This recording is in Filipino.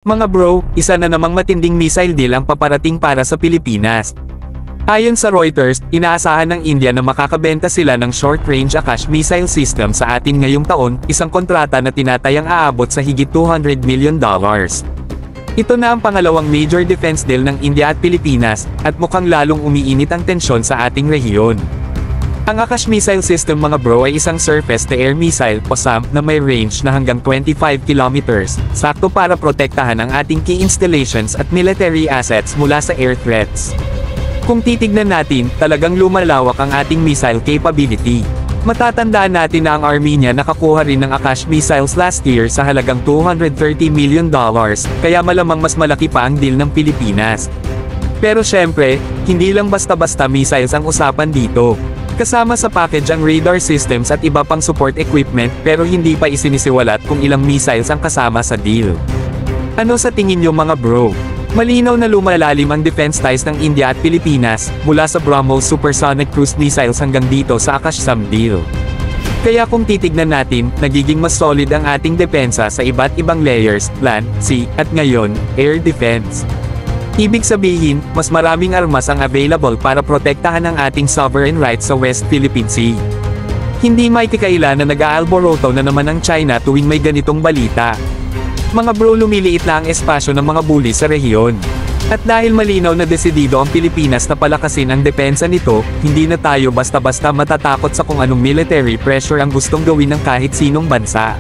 Mga bro, isa na namang matinding missile deal ang paparating para sa Pilipinas. Ayon sa Reuters, inaasahan ng India na makakabenta sila ng short-range Akash missile system sa atin ngayong taon, isang kontrata na tinatayang aabot sa higit $200 million. Ito na ang pangalawang major defense deal ng India at Pilipinas, at mukhang lalong umiinit ang tensyon sa ating rehiyon. Ang Akash missile system mga bro ay isang surface-to-air missile o SAM na may range na hanggang 25 kilometers, sakto para protektahan ang ating key installations at military assets mula sa air threats. Kung titignan natin, talagang lumalawak ang ating missile capability. Matatandaan natin na ang Armenia nakakuha rin ng Akash missiles last year sa halagang $230 million, kaya malamang mas malaki pa ang deal ng Pilipinas. Pero syempre, hindi lang basta-basta missiles ang usapan dito. Kasama sa package ang radar systems at iba pang support equipment, pero hindi pa isinisiwalat kung ilang missiles ang kasama sa deal. Ano sa tingin nyo mga bro? Malinaw na lumalalim ang defense ties ng India at Pilipinas, mula sa BrahMos supersonic cruise missiles hanggang dito sa Akash SAM deal. Kaya kung titignan natin, nagiging mas solid ang ating depensa sa iba't ibang layers, land, sea, at ngayon, air defense. Ibig sabihin, mas maraming armas ang available para protektahan ang ating sovereign rights sa West Philippine Sea. Hindi maitikaila na nag-aalboroto na naman ang China tuwing may ganitong balita. Mga bro, lumiliit na ang espasyo ng mga bully sa rehiyon. At dahil malinaw na desidido ang Pilipinas na palakasin ang depensa nito, hindi na tayo basta-basta matatakot sa kung anong military pressure ang gustong gawin ng kahit sinong bansa.